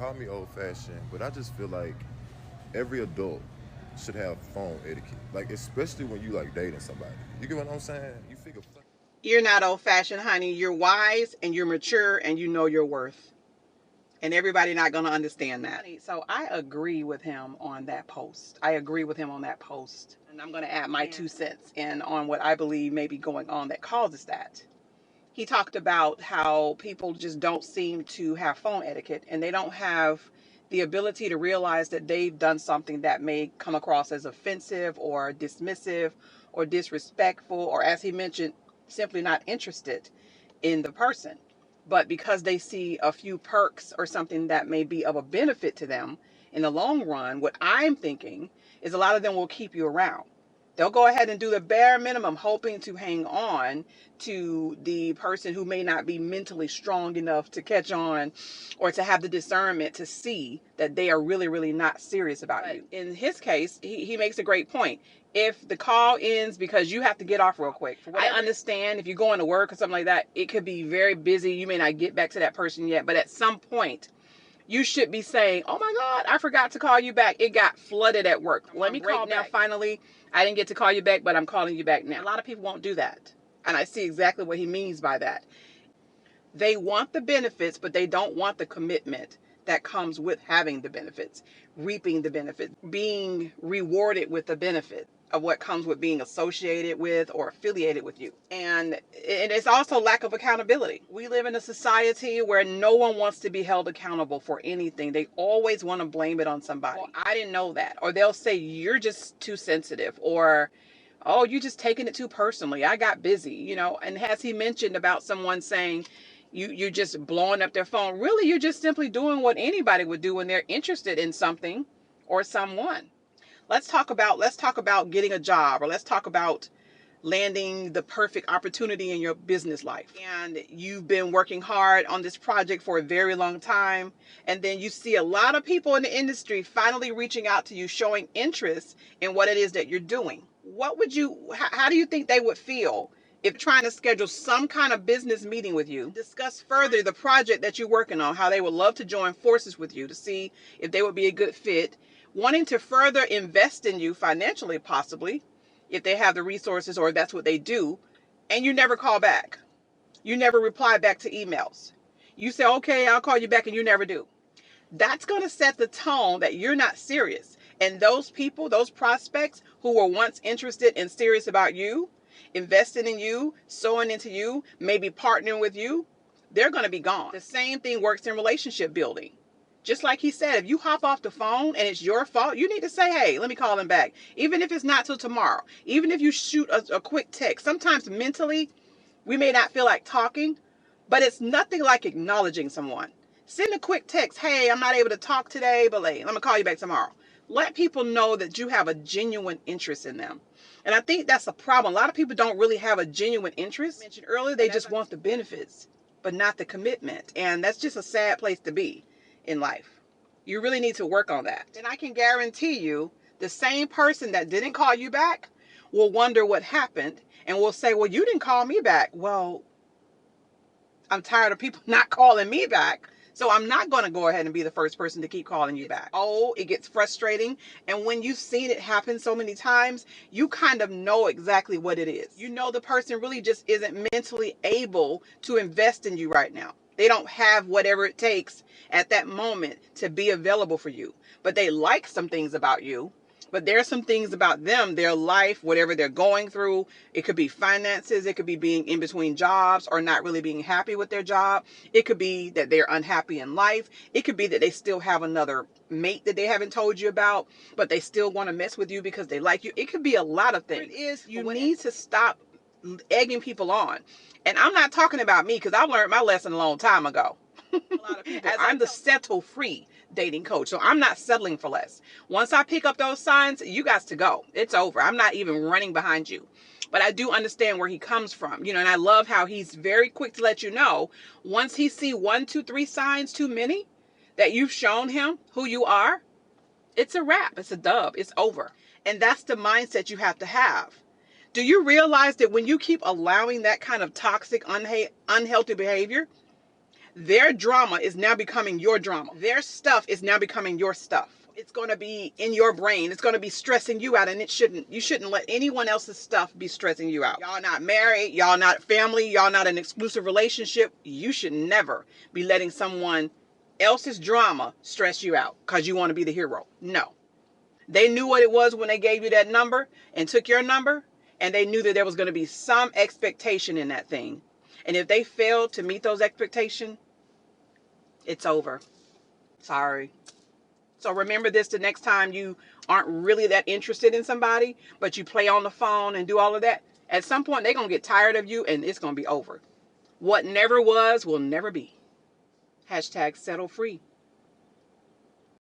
call me old-fashioned, but I just feel like every adult should have phone etiquette. Like, especially when you like dating somebody. You get what I'm saying? You figure. You're not old-fashioned, honey. You're wise and you're mature and you know your worth. And everybody not going to understand that. So I agree with him on that post. I agree with him on that post. And I'm going to add my 2 cents in on what I believe may be going on that causes that. He talked about how people just don't seem to have phone etiquette and they don't have the ability to realize that they've done something that may come across as offensive or dismissive or disrespectful, or as he mentioned, simply not interested in the person. But because they see a few perks or something that may be of a benefit to them in the long run, what I'm thinking is a lot of them will keep you around. They'll go ahead and do the bare minimum, hoping to hang on to the person who may not be mentally strong enough to catch on or to have the discernment to see that they are really, really not serious about you. In his case, he makes a great point. If the call ends because you have to get off real quick, I understand if you're going to work or something like that, it could be very busy. You may not get back to that person yet, but at some point, you should be saying, oh my God, I forgot to call you back. It got flooded at work. Let me call now. Finally, I didn't get to call you back, but I'm calling you back now. A lot of people won't do that. And I see exactly what he means by that. They want the benefits, but they don't want the commitment that comes with having the benefits, reaping the benefits, being rewarded with the benefit of what comes with being associated with or affiliated with you. And it's also lack of accountability. We live in a society where no one wants to be held accountable for anything. They always want to blame it on somebody. Well, I didn't know that. Or they'll say, you're just too sensitive. Or, oh, you're just taking it too personally. I got busy, And has he mentioned about someone saying, you're just blowing up their phone? Really, you're just simply doing what anybody would do when they're interested in something or someone. Let's talk about getting a job, or let's talk about landing the perfect opportunity in your business life. And you've been working hard on this project for a very long time. And then you see a lot of people in the industry finally reaching out to you, showing interest in what it is that you're doing. How do you think they would feel if trying to schedule some kind of business meeting with you, discuss further the project that you're working on, how they would love to join forces with you to see if they would be a good fit, wanting to further invest in you financially, possibly, if they have the resources or if that's what they do, and you never call back. You never reply back to emails. You say, okay, I'll call you back, and you never do. That's going to set the tone that you're not serious. And those people, those prospects who were once interested and serious about you, investing in you, sowing into you, maybe partnering with you, they're going to be gone. The same thing works in relationship building. Just like he said, if you hop off the phone and it's your fault, you need to say, hey, let me call them back. Even if it's not till tomorrow. Even if you shoot a quick text. Sometimes mentally, we may not feel like talking, but it's nothing like acknowledging someone. Send a quick text. Hey, I'm not able to talk today, but let me call you back tomorrow. Let people know that you have a genuine interest in them. And I think that's a problem. A lot of people don't really have a genuine interest. I mentioned earlier, they just want the benefits, but not the commitment. And that's just a sad place to be in life. You really need to work on that. And I can guarantee you, the same person that didn't call you back will wonder what happened and will say, well, you didn't call me back. Well, I'm tired of people not calling me back. So I'm not going to go ahead and be the first person to keep calling you back. Oh, it gets frustrating. And when you've seen it happen so many times, you kind of know exactly what it is. You know the person really just isn't mentally able to invest in you right now. They don't have whatever it takes at that moment to be available for you. But they like some things about you. But there are some things about them, their life, whatever they're going through. It could be finances. It could be being in between jobs or not really being happy with their job. It could be that they're unhappy in life. It could be that they still have another mate that they haven't told you about, but they still want to mess with you because they like you. It could be a lot of things. You need to stop egging people on. And I'm not talking about me because I learned my lesson a long time ago. A lot of people, I'm the SettleFree dating coach, so I'm not settling for less. Once I pick up those signs, you got to go. It's over. I'm not even running behind you. But I do understand where he comes from, and I love how he's very quick to let you know once he see 1, 2, 3 signs too many that you've shown him who you are, it's a wrap. It's a dub. It's over. And that's the mindset you have to have. Do you realize that when you keep allowing that kind of toxic, unhealthy behavior, Their drama is now becoming your drama. Their stuff is now becoming your stuff. It's going to be in your brain. It's going to be stressing you out, and you shouldn't let anyone else's stuff be stressing you out. Y'all not married, y'all not family, y'all not an exclusive relationship. You should never be letting someone else's drama stress you out because you want to be the hero. No. They knew what it was when they gave you that number and took your number, and they knew that there was going to be some expectation in that thing. And if they failed to meet those expectations, it's over. Sorry. So remember this the next time you aren't really that interested in somebody, but you play on the phone and do all of that. At some point, they're going to get tired of you and it's going to be over. What never was will never be. #SettleFree.